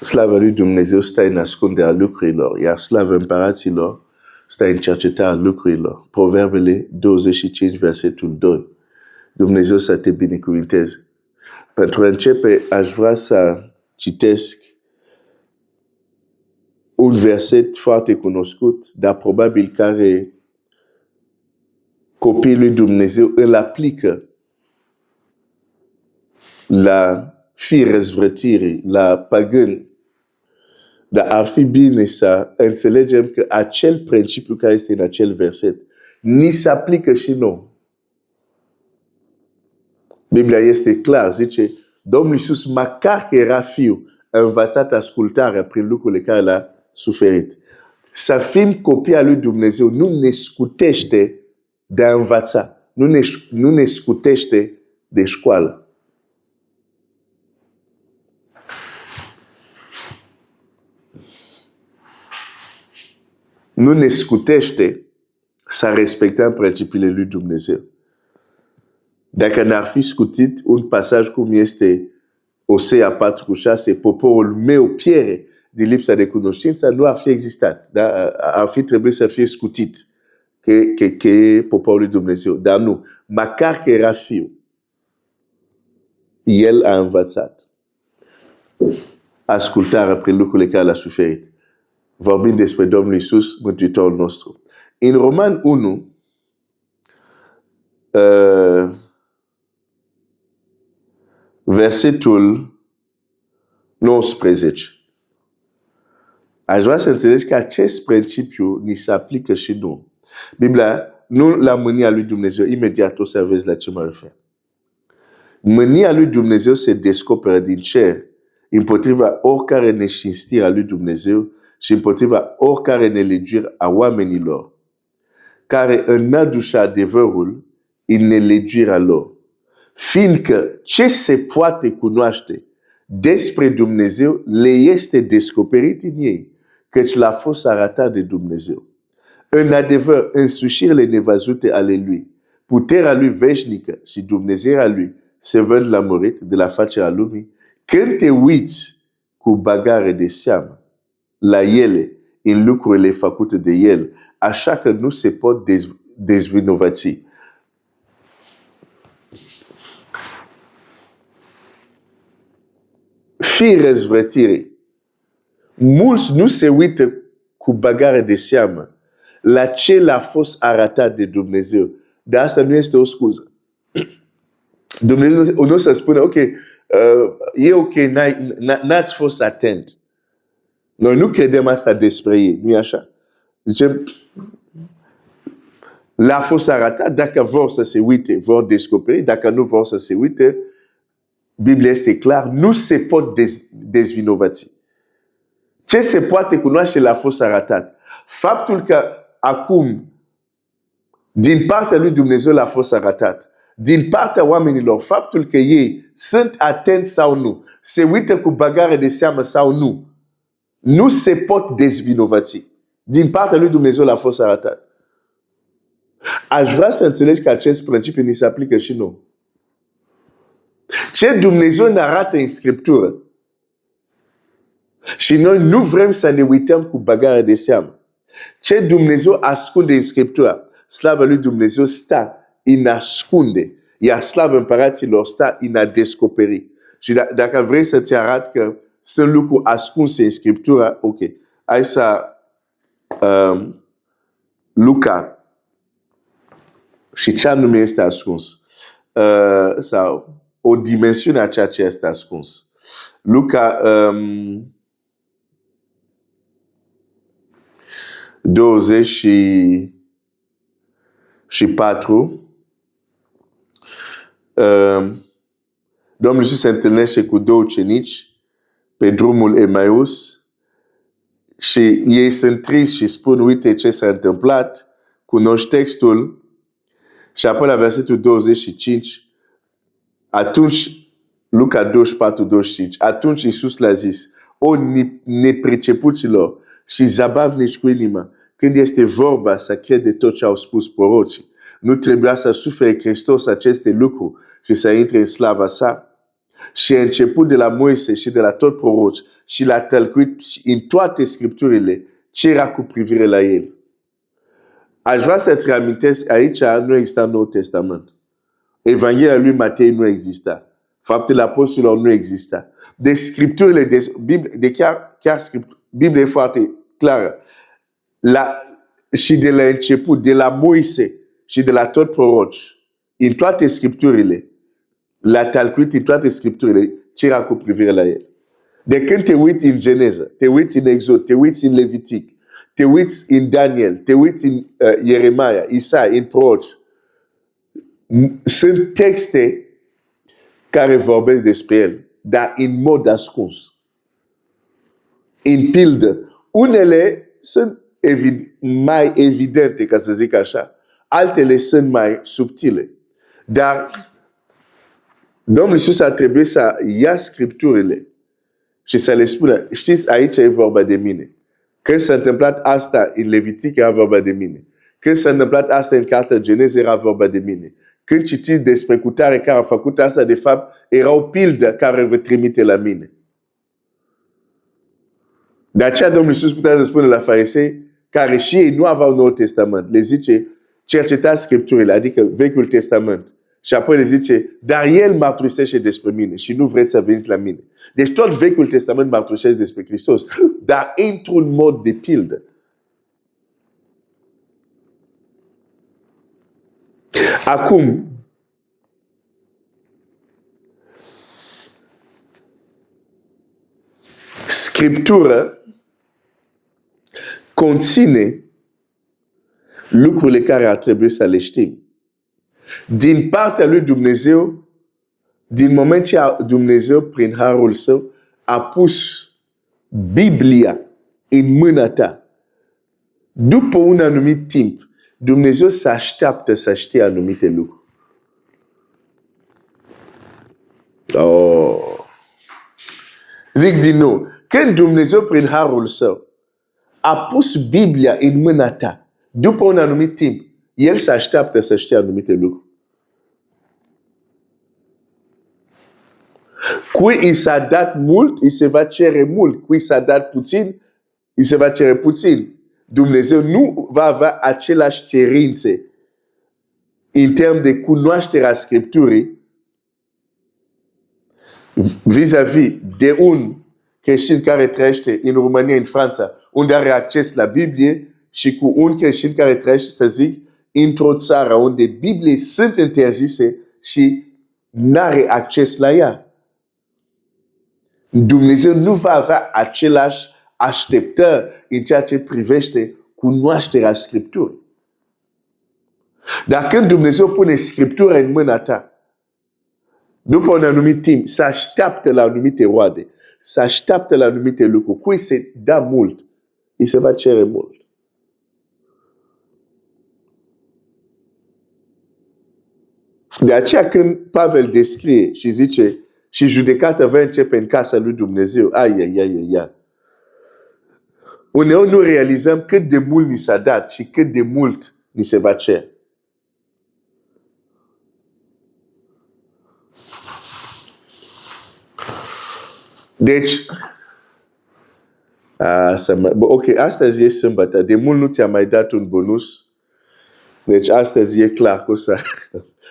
Slavă lui Dumnezeu stă în ascunderea lucrurilor, iar slavă împăraților stă în cercetarea lucrurilor. Proverbele 25, versetul 2. Dumnezeu să te binecuvinteze. Pentru a începe, aș vrea să citesc un verset foarte cunoscut, dar probabil care copiii lui Dumnezeu îl aplică la fii răzvrătirii, la pagâni. Dar ar fi bine să înțelegem că acel principiu care este în acel verset ni se aplică și nou. Biblia este clar, zice, Domnul Iisus, măcar că era fiu, a învățat ascultarea prin lucrurile care l-a suferit. Să fim copii al lui Dumnezeu nu ne scutește de a învăța, nu ne scutește de școală. Nu ne scutește să respectăm principiile lui Dumnezeu. Dacă n-ar fi scutit un pasaj cum este Osea 4:6, poporul meu piere din lipsa de cunoștință, nu ar fi existat. Da? Ar fi trebuit să fie scutit că e poporul lui Dumnezeu. Dar nu. Măcar că era fiu, el a învățat ascultarea prin lucrurile care l-a suferit. Vorbim despre Domnul Iisus, Mântuitorul nostru. În Roman 1, versetul 19. Aș vrea să înțelegi că acest principiu ni se aplică și nu. Biblia, nu la mânia lui Dumnezeu, imediat o să vezi la ce mă refer. Mânia lui Dumnezeu se descoperă din cer împotriva oricare necinstire a lui Dumnezeu și împotriva oricare nelegiuire a oamenilor, care înădușă adevărul în nelegiuirea lor. Fiindcă ce se poate cunoaște despre Dumnezeu le este descoperit în ei, căci l-a fost arătat de Dumnezeu. În adevăr, însușirile nevăzute ale Lui, puterea Lui veșnică și Dumnezeirea Lui se văd lămurit de la facerea lumii, când te uiți cu bagare de seamă la ele, în lucrurile făcute de El, așa că nu se pot dezvinovăți. Fii răzvrătire. Mulți nu se uită cu bagare de seamă la ce l-a fost arătat de Dumnezeu. Dar asta nu este o scuză. Dumnezeu nu să spună, ok, e ok, n-ați fost atent. Noi nu credem asta despre ei, nu e așa? Zicem, l-a fost arătat, dacă vor să se uite, vor descoperi, dacă nu vor să se uite, Biblia este clar, nu se pot dezvinovăți. Ce se poate cunoaște l-a fost arătat. Faptul că acum, din partea lui Dumnezeu l-a fost arătat, din partea oamenilor, faptul că ei sunt atenți sau nu, se uită cu bagare de seamă sau nu, nu se pot dezvinovăți. Din partea lui Dumnezeu l-a fost arătat. Aș vrea să înțelegi că acest principiu ni se aplică și nou. Ce Dumnezeu ne arată în Scriptură și noi nu vrem să ne uităm cu bagare de seamă. Ce Dumnezeu ascunde în Scriptură, slavă lui Dumnezeu stă în ascunde, iar slavă împăraților stă în a descoperi. Și dacă vrei să-ți arăt că sunt lucruri ascunse în Scriptură, ok. Hai să Luca și ce anume este ascuns. Sau o dimensiune a ceea ce este ascuns. Luca 24. Domnul Iisus se întâlnește cu două ucenici pe drumul Emaus și ei sunt triști și spun, uite ce s-a întâmplat, cunoști textul și apoi la versetul 25, atunci, Luca 24-25, atunci Iisus le-a zis, o nepricepuților și zabavnici cu inima, când este vorba să crede tot ce au spus prorocii, nu trebuia să sufere Hristos aceste lucruri și să intre în slava sa. Și început de la Moise și de la tot proroci și l-a tălcuit în toate scripturile ce era cu privire la el. Aș vrea să-ți reamintesc, aici nu exista Noul Testament. Evanghelia lui Matei nu exista. Faptele Apostolilor nu exista. De scripturile, Biblia e foarte clară. Și de la început, de la Moise și de la tot proroci, în toate scripturile, l-a tălcuit în toate scripturile ce era cu privire la el. De când te uiți în Geneză, te uiți în Exod, te uiți în Levitic, te uiți în Daniel, te uiți în Ieremia, Isaia, în proroci, sunt texte care vorbesc despre el, dar în mod ascuns. În pildă, unele sunt mai evidente, ca să zic așa, altele sunt mai subtile. Dar Domnul Iisus a trebuit să ia scripturile și să le spună, știți, aici e vorba de mine. Când s-a întâmplat asta în Levitic, era vorba de mine. Când s-a întâmplat asta în cartea Geneză, era vorba de mine. Când citiți despre cutare care a făcut asta, de fapt, era o pildă care vă trimite la mine. De aceea Domnul Iisus putea să spună la farisei, care și ei nu aveau Noul Testament, le zice, cercetați scripturile, adică Vechiul Testament. Și apoi le zice, dar el mărturisește despre mine și nu vreți să veniți la mine. Deci tot Vechiul Testament mărturisește despre Hristos, dar într-un mod de pildă. Acum, Scriptura conține lucrurile care ar trebui să le știm. Din partea lui Dumnezeu, din moment ce Dumnezeu, prin harul său, a pus Biblia în mâna ta, după un anumit timp, Dumnezeu se așteaptă să știe anumite lucruri. Zic din nou, când Dumnezeu, prin harul său, a pus Biblia în mâna ta, după un anumit timp, El se așteaptă să știe anumite lucruri. Cui i s-a dat mult, îi se va cere mult. Cui s-a dat puțin, îi se va cere puțin. Dumnezeu nu va avea aceleași cerințe în termen de cunoașterea Scripturii vis-a-vis de un creștin care trăiește în România, în Franța, unde are acces la Biblie, și cu un creștin care trăiește, să zic, într-o țară unde Bibliile sunt interzise și n-are acces la ea. Dumnezeu nu va avea același așteptări în ceea ce privește cunoașterea Scripturii. Dar când Dumnezeu pune Scriptura în mâna ta, după un anumit timp, se așteaptă la anumite roade, se așteaptă la anumite lucruri. Cui se dă mult, îi se va cere mult. De aceea când Pavel descrie și zice, și judecata va începe în casa lui Dumnezeu, uneori nu realizăm cât de mult ni s-a dat și cât de mult ni se va cere. Deci, ok, astăzi e sâmbătă, de mult nu ți-am mai dat un bonus, deci astăzi e clar că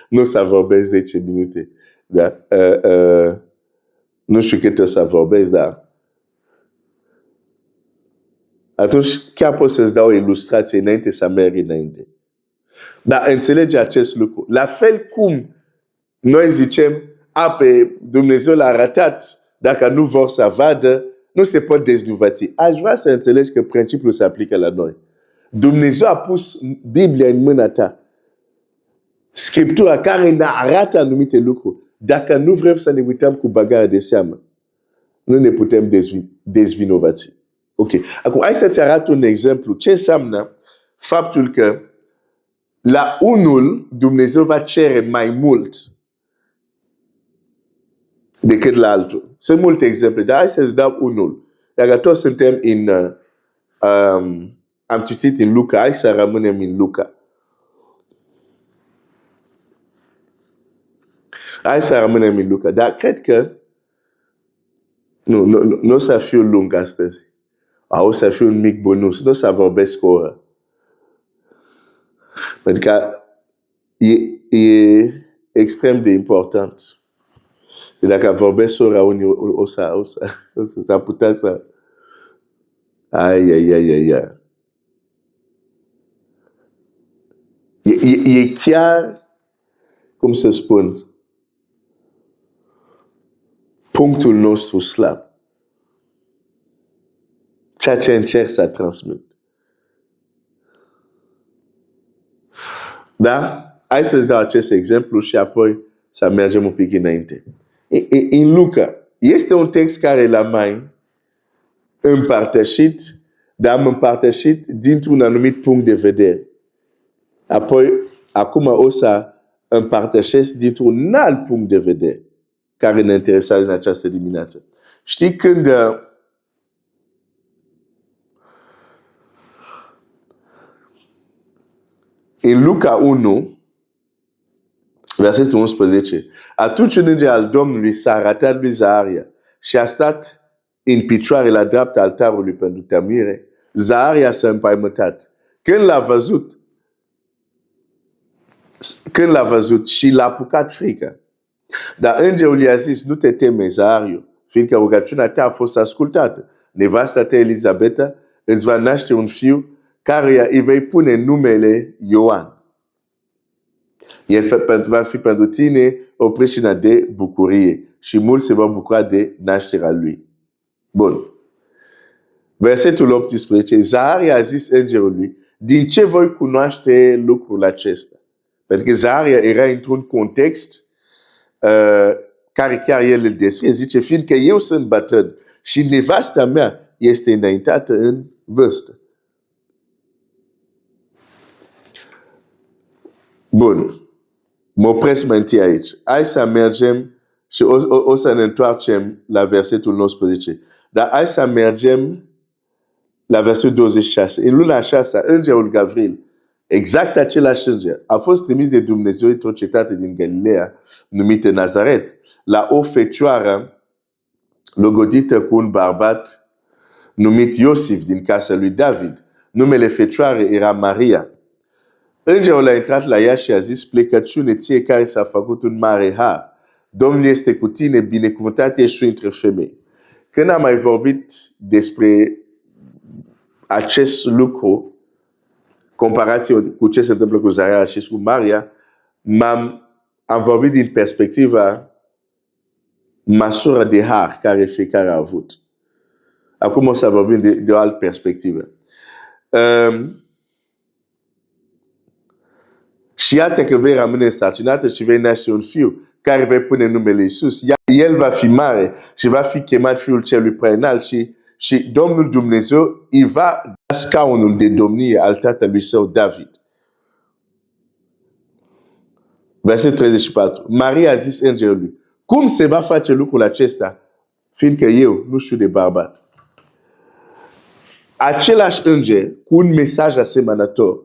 nu o să vorbesc 10 minute. Da? Nu știu cât o să vorbesc, dar atunci chiar pot să-ți dau o ilustrație înainte să merg înainte. Dar înțelege acest lucru. La fel cum noi zicem, pe Dumnezeu l-a arătat, dacă nu vor să vadă, nu se pot dezluvăți. Aș vrea să înțelegi că principiul se aplică la noi. Dumnezeu a pus Biblia în mâna ta. Scriptura care ne arată anumite lucruri. Dacă nu vrem să ne uităm cu băgare de seamă, nu ne putem dezvinovați. Ok. Acum, hai să-ți arăt un exemplu. Ce înseamnă faptul că la unul Dumnezeu va cere mai mult decât la altul. Sunt multe exemple, dar hai să-ți dau unul. Dacă toți suntem în... am citit în Luca, hai să rămânem în Luca. Hai să rămânem în Luca. Dar cred că nu o să fiu lung astăzi. O să fiu un mic bonus. Nu o să vorbesc o oră. Pentru că e extrem de important. Și dacă vorbesc o oră, unii o să putea să... Ai. E chiar, cum să spun, punctul nostru slab. Ceea ce încerc să transmit. Da? Hai să-ți dau acest exemplu și apoi să mergem un pic înainte. În Luca, este un text care l-am mai împărtășit, dar am împărtășit dintr-un anumit punct de vedere. Apoi, acum o să împărtășesc dintr-un alt punct de vedere care ne interesează în această dimineață. Știi când în Luca 1, versetul 11, atunci un înger al Domnului s-a arătat lui Zaharia și a stat în picioare la dreapta altarului pentru tămâire. Zaharia s-a împaimătat. Când l-a văzut și l-a apucat frică. Dar îngerul i-a zis, nu te teme, Zahariu, fiindcă rugăciunea ta a fost ascultată. Nevasta ta, Elisabeta, îți va naște un fiu care îi vei pune numele Ioan. El va fi pentru tine o pricină de bucurie și mulți se vor bucura de nașterea lui. Bun. Versetul 18. Zaharia a zis îngerului, din ce voi cunoaște lucrul acesta? Pentru că Zaharia era într-un context care chiar el îl descrie. Zice, fiindcă eu sunt bătrân și nevasta mea este înaintată în vârstă. Bun. Mă opresc mai întâi aici. Hai să mergem și o să ne întoarcem la versetul 19. Dar hai să mergem la versetul 26. În luna 6, îngerul Gavril, exact același înger, a fost trimis de Dumnezeu într-o cetate din Galileea, numită Nazaret, la o fecioară logodită cu un bărbat numit Iosif din casa lui David. Numele fecioarei era Maria. Îngerul a intrat la ea și a zis, plecăciune ție care s-a făcut un mare har. Domnul este cu tine, binecuvântat ești între femei. Când am mai vorbit despre acest lucru, comparație cu ce se întâmplă cu Zaharia și cu Maria, am vorbit din perspectiva măsură de har care fiecare a avut. Acum o să vorbim de o altă perspectivă. Și iată că vei rămâne însărcinată și vei naște un fiu care vei pune numele Iisus. El va fi mare și va fi chemat Fiul Celui Preînalt și Domnul Dumnezeu îi va da scaunul de domnie al tatălui său David. Versetul 34. Maria a zis îngerului, cum se va face lucrul acesta, fiindcă eu nu știu de bărbat? Același înger cu un mesaj asemănător.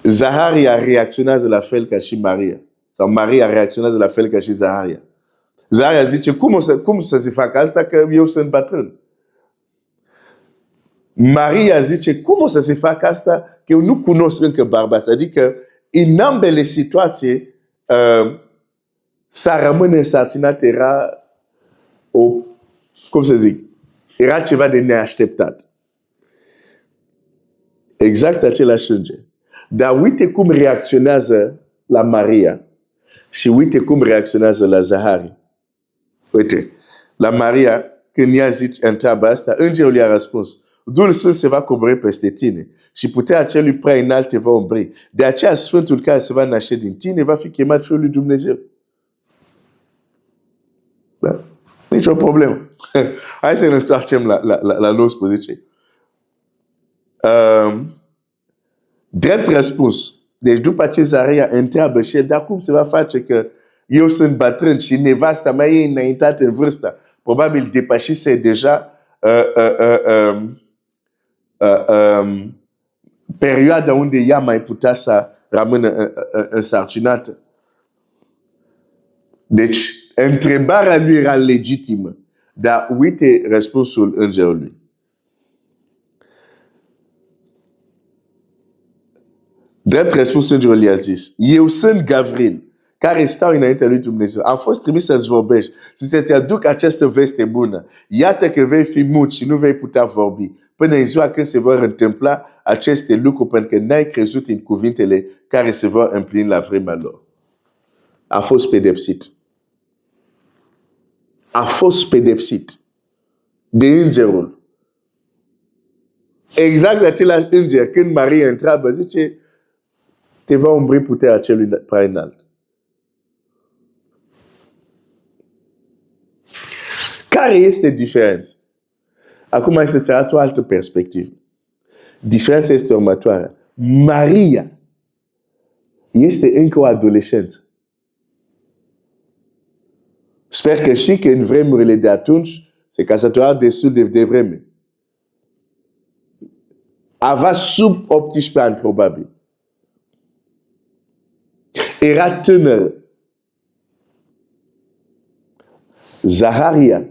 Zaharia reacționează la fel ca și Maria. Sau Maria reacționează la fel ca și Zaharia. Zaharia zice, cum să se facă asta că eu sunt bătrân? Maria zice, cum o să se facă asta că eu nu cunosc încă bărbați? Adică, în ambele situații, să rămâne însărcinat era era ceva de neașteptat. Exact același înger. Dar uite cum reacționează la Maria și uite cum reacționează la Zaharia. Uite, la Maria, când ea întreabă asta, îngerul i-a răspuns, Duhul Sfânt se va coborî peste tine și puterea celui prea înalt te va umbri. De aceea Sfântul care se va naște din tine va fi chemat Fiul lui Dumnezeu. Da? Nici o problemă. Hai să ne întoarcem la 19. Drept răspuns. Deci după ce Zaharia întreabă și el, dar cum se va face că eu sunt bătrân și nevasta mea e înaintată în vârstă? Probabil depășise deja perioada unde ea mai putea să rămână însărcinată. Deci, întrebarea lui era legitimă. Dar uite răspunsul îngerului. Drept răspuns îngerul i-a zis, eu sunt Gavril, care stau înaintea lui Dumnezeu. Am fost trimis să-ți vorbești, să-ți aduc această veste bună. Iată că vei fi mut și nu vei putea vorbi până în ziua când se vor întâmpla aceste lucruri, pentru că n-ai crezut în cuvintele care se vor împlini la vremea lor. A fost pedepsit. A fost pedepsit de îngerul. Exact același înger, când Maria întreabă, zice, te va umbri puterea celui prea înalt. Care este diferența? Acum mai să-ți arăt o altă perspectivă. Diferența este următoarea. Maria este încă o adolescență. Sper că și că în vremurile de atunci se căsătorea destul de devreme. Avea sub 18 ani, probabil. Era tânără. Zaharia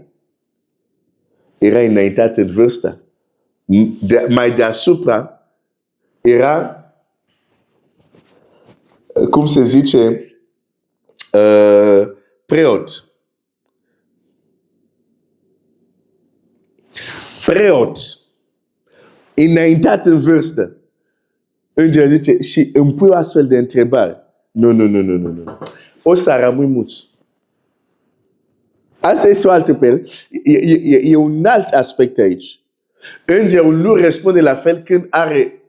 era înaintat în vârstă. Mai deasupra era, cum se zice, preot. Preot. Înaintat în vârstă. Îngerul zice, și îmi pui o astfel de întrebare. Nu. O să rămâi muți. Asta este o altă e un alt aspect aici. Îngerul nu răspunde la fel când are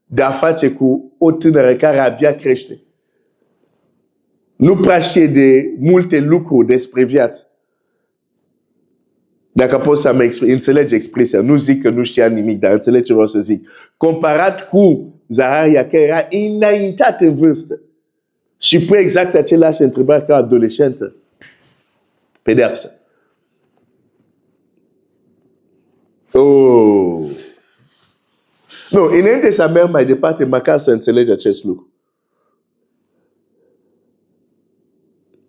de-a face cu o tânără care abia crește. Nu prea știe de multe lucruri despre viață. Dacă pot să mă înțelege expresia, nu zic că nu știa nimic, dar înțeleg ce vreau să zic. Comparat cu Zaharia, care era înaintat în vârstă și pui exact același întrebare ca adolescentă. Pedeapsă. Oh! Nu, înainte să merg mai departe, măcar să înțelegi acest lucru.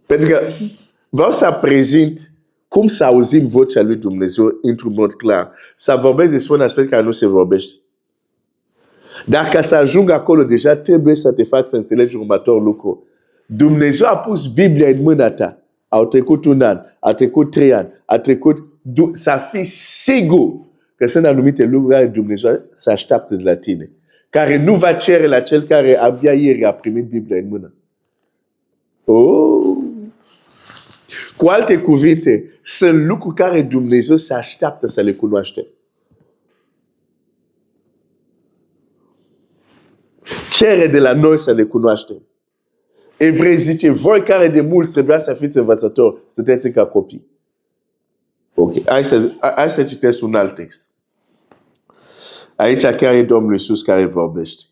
Pentru că vreau să prezint cum să auzim vocea lui Dumnezeu într-un mod clar. Să vorbesc despre un aspect care nu se vorbește. Dar ca să ajung acolo, deja trebuie să te fac să înțelegi următorul lucru. Dumnezeu a pus Biblia în mâna ta. Au trecut 1 an, a trecut 3 ani, a trecut... Să fii sigur că sunt anumite lucruri care Dumnezeu se așteaptă de la tine. Care nu va cere la cel care abia ieri a primit Biblia în mână. Oh! Cu alte cuvinte, sunt lucruri care Dumnezeu se așteaptă să le cunoaște. Cere de la noi să le cunoaștem. Evrei zice, voi care de mult trebuia să fiți învățători, sunteți ca copii. Ok, hai să citesc un alt text. Aici chiar e Domnul Iisus care vorbește.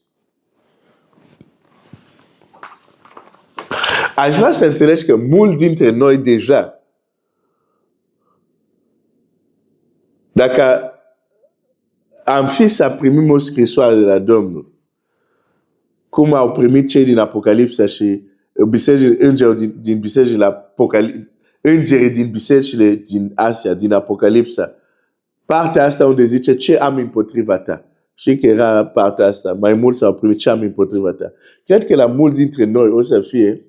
Aș vrea să înțelegi că mulți dintre noi deja, dacă am fi să primim o scrisoare de la Domnul, cum au primit cei din Apocalipsa și îngerii din bisericile Apocalipsa, îngerii din bisericile din Asia, din Apocalipsa, partea asta unde zice ce am împotriva ta. Și că era partea asta, mai mulți au primit ce am împotriva ta. Cred că la mulți dintre noi o să fie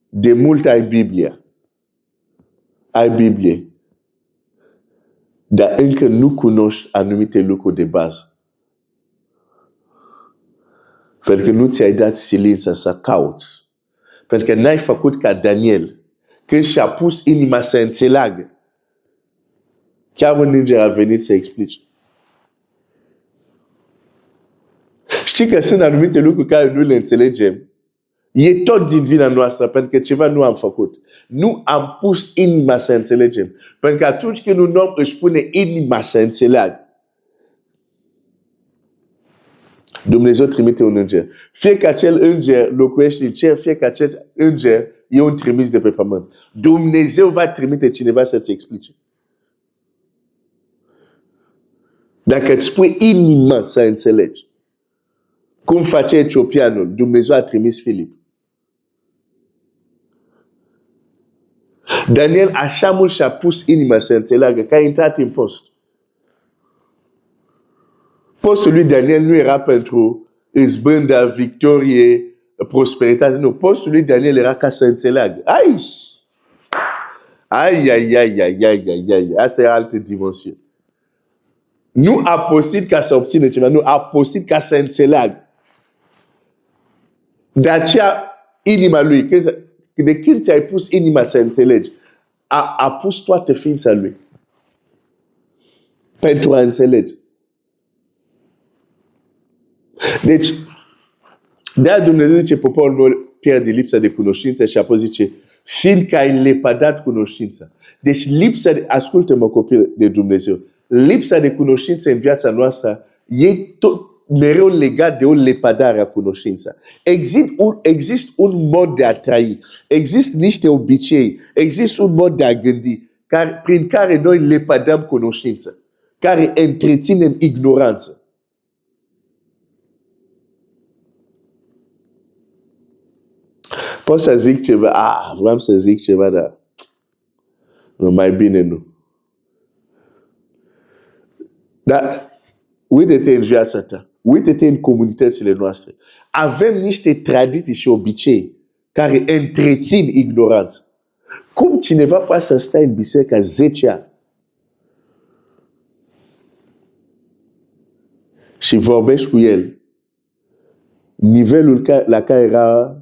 de mult ai Biblia. Ai Biblie. Dar încă nu cunoști anumite lucruri de bază. Pentru că nu ți-ai dat silința să cauți. Pentru că n-ai făcut ca Daniel. Când și-a pus inima să înțeleagă. Chiar un înger a venit să explice. Știi că sunt anumite lucruri care nu le înțelegem. E tot din vina noastră, pentru că ceva nu am făcut. Nu am pus inima să înțelegem. Pentru că atunci când un om își pune inima să înțeleagă, Dumnezeu trimite un înger. Fie că acel înger locuiește în cer, fie că acel înger e un trimis de pe pământ. Dumnezeu va trimite cineva să-ți explice. Dacă îți pui inima să înțelegi, cum face etiopianul, Dumnezeu a trimis Filip. Daniel așa mult și-a pus inima să înțeleagă că a intrat în post. Postul lui Daniel nu era pentru izbândă, victorie, prosperitate. Nu, postul lui Daniel era ca să înțeleagă. Ai. Asta e altă dimensiune. Nu a postit ca să obțină ceva, nu, a postit ca să înțeleagă. De aceea, inima lui, de când ți-ai pus inima să înțelegi, a pus toată ființa lui pentru a înțelege. Deci, de-aia Dumnezeu zice, poporul meu pierde lipsa de cunoștință și apoi zice, fiindcă ai lepădat cunoștința. Deci lipsa de, ascultă-mă copil de Dumnezeu, lipsa de cunoștință în viața noastră e tot mereu legat de o lepădare a cunoștința. Există un mod de a trăi, există niște obicei, există un mod de a gândi prin care noi lepădăm cunoștința, care întreținem ignoranță. Pot să zic ceva, vreau să zic ceva, dar mai bine nu. Dar uite-te în viața ta, uite-te în comunitățile noastre. Avem niște tradiții și obicei care întrețin ignoranță. Cum cineva poate să stai în biserică 10 ani și vorbești cu el, nivelul la care era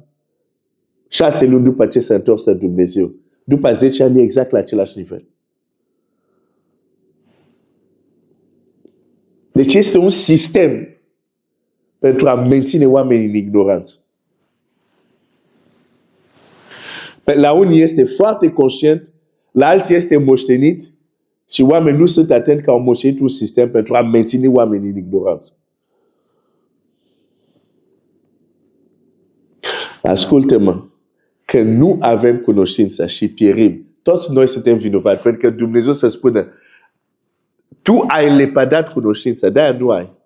6 luni după ce s-a întors la Dumnezeu, după 10 ani e exact la același nivel. Deci este un sistem pentru a menține oamenii în ignoranță. La unii este foarte conștient, la alții este moștenit și oamenii nu sunt atenți că au moștenit un sistem pentru a menține oamenii în ignoranță. Ascultă-mă, că nu avem cunoștința și pierim, toți noi suntem vinovați, pentru că Dumnezeu să spună, tu ai lepădat cunoștința, de-aia nu ai.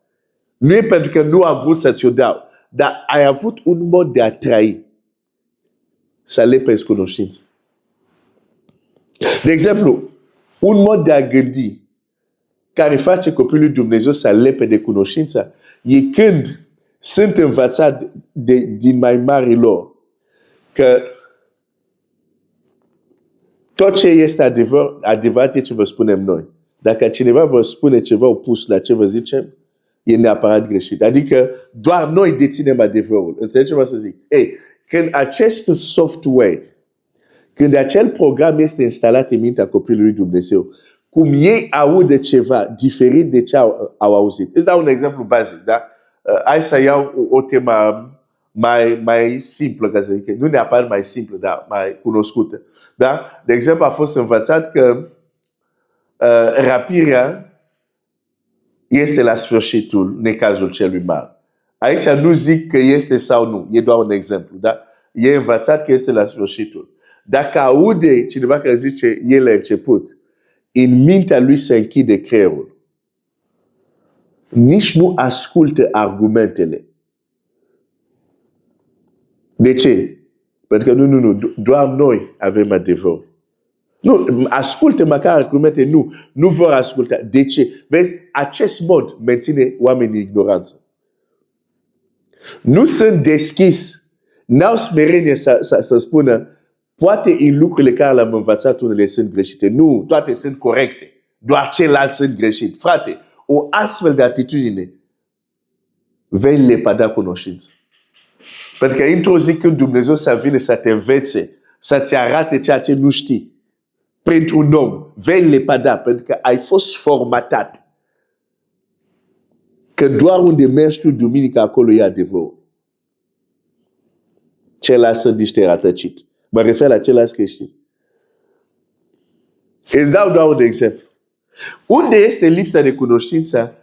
Nu e pentru că nu am vrut să ți-o dau, dar ai avut un mod de a trăi să lepezi cunoștința. De exemplu, un mod de a gândi care face copilul lui Dumnezeu să lepe de cunoștința e când sunt învățat din mai mari lor că tot ce este adevărat e ce vă spunem noi. Dacă cineva vă spune ceva opus la ce vă zicem, e neapărat greșit. Adică doar noi deținem adevărul. Înțelegi ce vă să zic? Când acest software, când acel program este instalat în mintea copilului Dumnezeu, cum ei aude ceva diferit de ce au auzit. Îți dau un exemplu bazic, da? Hai să iau o temă mai simplă, ca să zic. Nu neapărat mai simplă, dar mai cunoscută. Da? De exemplu, a fost învățat că răpirea este la sfârșitul necazul celui mare. Aici nu zic că este sau nu, e doar un exemplu. Da? E învățat că este la sfârșitul. Dacă aude cineva care zice e la început, în mintea lui se închide creierul. Nici nu ascultă argumentele. De ce? Pentru că nu, doar noi avem adevăr. Nu, ascultă măcar argumente, nu vor asculta. De ce? Vezi, acest mod menține oamenii în ignoranță. Nu sunt deschis, n-au smerenie să spună, poate în lucrurile care le-am învățat unele sunt greșite. Nu, toate sunt corecte. Doar celălalt sunt greșit. Frate, o astfel de atitudine vei lepăda cunoștință. Pentru că într-o zi când Dumnezeu să vină să te învețe, să-ți arate ceea ce nu știi, printr-un om, vei lepăda, pentru că ai fost formatat. Că doar unde mergi tu duminică, acolo e adevărul. Celălalt sunt niște rătăcit. Mă refer la celălalt creștin. Îți dau doar un exemplu. Unde este lipsa de cunoștință,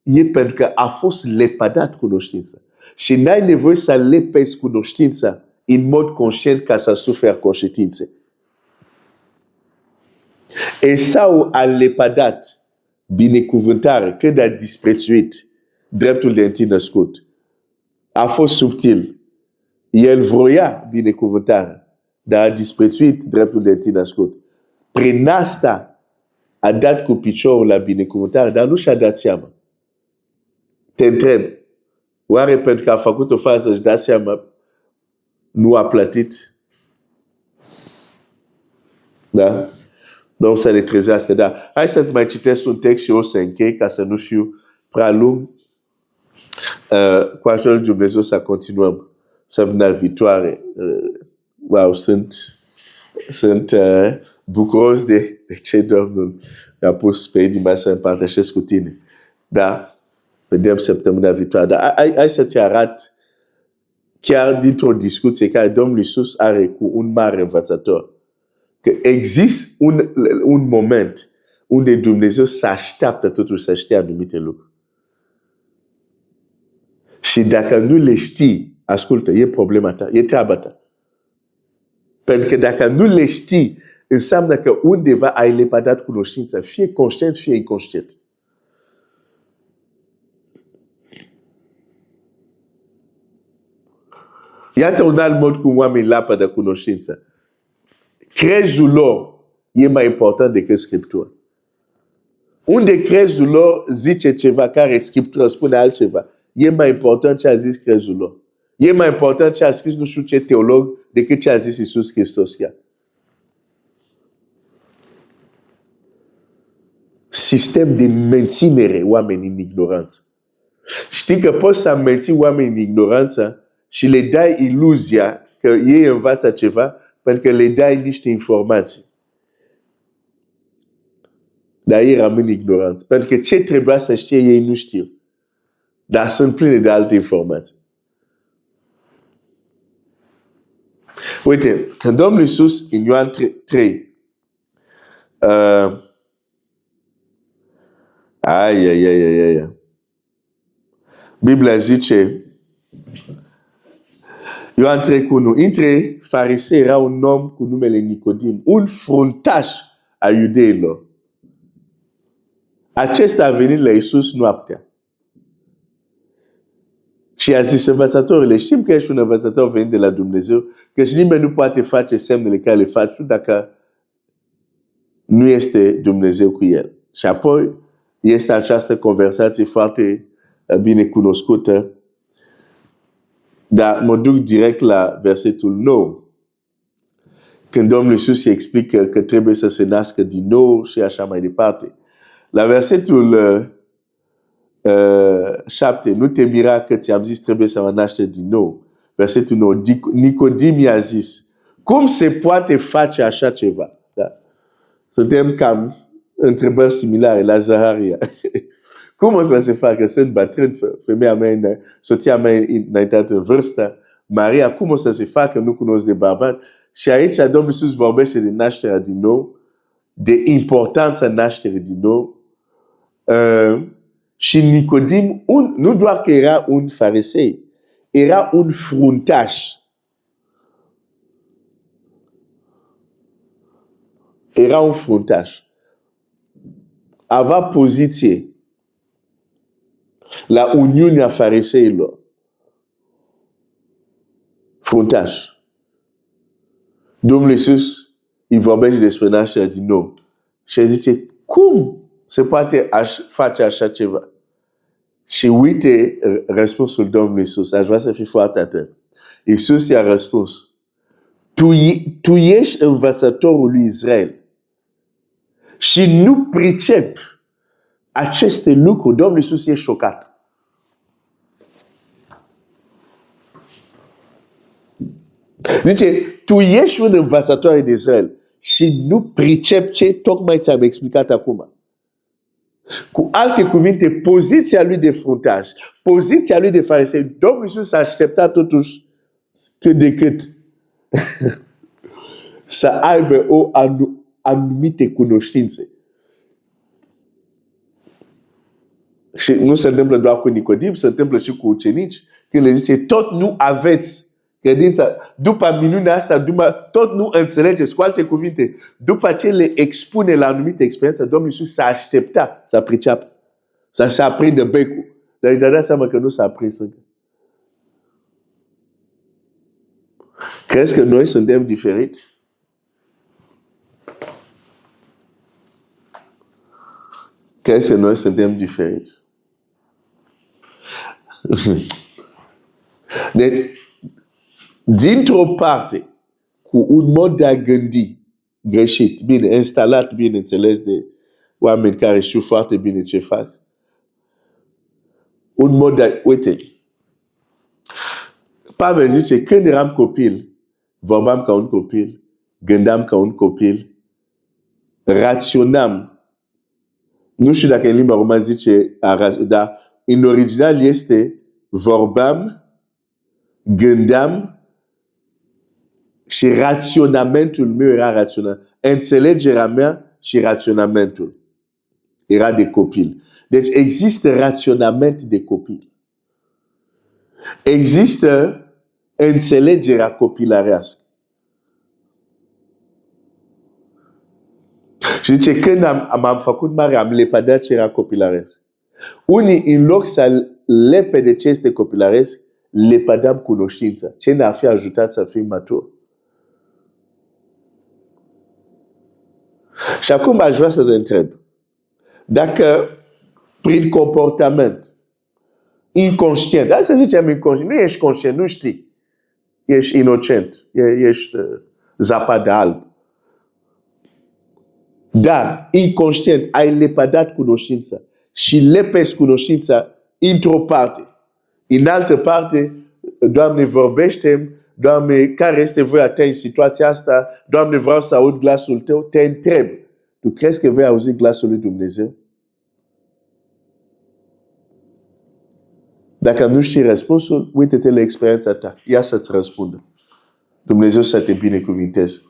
e pentru că a fost lepădat cunoștința. Și n-ai nevoie să lepezi cunoștința în mod conștient ca să suferi conștiințe. Esau a lepădat binecuvântare când a disprețuit dreptul de întâi născut. A fost subtil. El vroia binecuvântare, dar disprețuit dreptul de născut. Prin asta a dat cu piciorul la binecuvântare, dar nu și-a dat seama. Te întreb, oare pentru că a făcut o fază și da seama, nu a plătit? Da? Donc să ne trezească. Da. Hai să mai citesc un text și o să închei ca să nu fiu prea lung. Cu ajutorul lui Dumnezeu să continuăm săptămâna viitoare. Wow, sunt bucuros de ce Domnul mi-a pus pe inima să împărtășesc cu tine. Da, vedem săptămâna viitoare. Dar hai să-ți arăt chiar dintr-o discuție care Domnul Iisus are cu un mare învățător. Că există un moment unde Dumnezeu se așteaptă totuși să știe anumite lucruri. Și dacă nu le știi, ascultă, e problema ta, e treaba ta. Pentru că dacă nu le știi, înseamnă că undeva ai lepădat cunoștința, fie conștient, fie inconștient. Iată un alt mod cum oamenii lapădă cunoștința. Crezul lor e mai important decât Scriptura. Unde crezul lor zice ceva care Scriptura spune altceva, e mai important ce a zis crezul lor. E mai important ce a scris nu știu ce teolog decât ce a zis Iisus Hristos. Sistem de menținere oamenii în ignoranță. Știi că poți să menții oamenii în ignoranță și le dai iluzia că ei învață ceva pentru că le dai niște informații. Dar ei rămân ignoranți. Pentru că ce trebuia să știe ei nu știu. Dar sunt pline de alte informații. Uite, când Domnul Iisus în Ioan 3, Biblia zice, Ioan 3:1, între farisei era un om cu numele Nicodim, un fruntaș a iudeilor. Acesta a venit la Iisus noaptea. Și a zis învățătorile, știm că ești un învățător venit de la Dumnezeu, că și nimeni nu poate face semnele care le faci tu dacă nu este Dumnezeu cu el. Și apoi este această conversație foarte bine cunoscută, dar mă duc direct la versetul 9. Când Domnul Iisus îi explică că trebuie să se nască din nou și așa mai departe. La versetul 7, nu te mira că ți-am zis trebuie să mă naștere din nou. Versetul 9, Nicodim i-a zis, cum se poate face așa ceva? Da? Suntem cam întrebări similare la Zaharia. Cum o să se facă? Sunt bătrân, femeia mea, soția mea înaintată în vârstă, Maria, cum o să se facă? Nu cunosc de bărbat. Și aici Domnul Iisus vorbește de nașterea din nou, de importanța nașterii din nou. Și Nicodim, nu doar că era un farisei, era un fruntaș. Era un fruntaș. Avea poziție la Uniunea Fariseilor. Fruntaș. Domnul Iisus îi vorbește despre nașterea din nou. Și zice, cum se poate face așa ceva? Și uite răspunsul Domnului Iisus. Aș vrea să fii foarte atent. Iisus i-a răspuns. Tu ești învățătorul lui Israel și nu pricepi aceste lucruri. Domnul Iisus e șocat. Zice, tu ești un învățător de Israel și nu pricepi ce tocmai ți-am explicat acum. Cu alte cuvinte, poziția lui de fruntaș, poziția lui de fariseu, Domnul Iisus s-a așteptat totuși cât de cât să aibă o anumite cunoștințe. Și nu se întâmplă doar cu Nicodim, se întâmplă și cu ucenici, când le zice, tot nu aveți credința, după minunea asta, tot nu înțelegeți, cu alte cuvinte, după ce le expune la anumite experiențe, Domnul Iisus s-a aștepta să priceapă, să se aprindă becul. Dar îi dădea seama că nu s-a aprins încă. Crezi că noi suntem diferiți? Crezi că noi suntem diferiți? Deci, dintr-o parte, cu un mod de a gândi greșit, bine, instalat, bineînțeles, de oameni care știu foarte bine ce fac, un mod de... Uite, Pavel zice, când eram copil, vorbeam ca un copil, gândeam ca un copil, raționam. Nu știu dacă în limba română zice, dar în original este vorbeam, gândeam și raționamentul meu era rațional. Înțelegerea mea și raționamentul era de copil. Deci există raționament de copil. Există înțelegerea copilărească. Și zice, când am făcut mare, am lepădat ce era copilăresc. Unii, în loc să lepede ce este copilăresc, lepădam cunoștința. Ce ne-a fi ajutat să fim maturi. Și acum aș vrea să te întreb. Dacă prin comportament inconștient, asta zicem inconștient, nu ești conștient, nu știi. Ești inocent, ești zapadă alb. Dar, inconștient, ai lepădat cunoștința și lepezi cunoștința într-o parte. În altă parte, Doamne, vorbește-mi, Doamne, care este voia ta în situația asta? Doamne, vreau să aud glasul tău. Te întreb, tu crezi că vei auzi glasul lui Dumnezeu? Dacă nu știi răspunsul, uite-te la experiența ta. Ia să-ți răspundă. Dumnezeu să te binecuvinteze.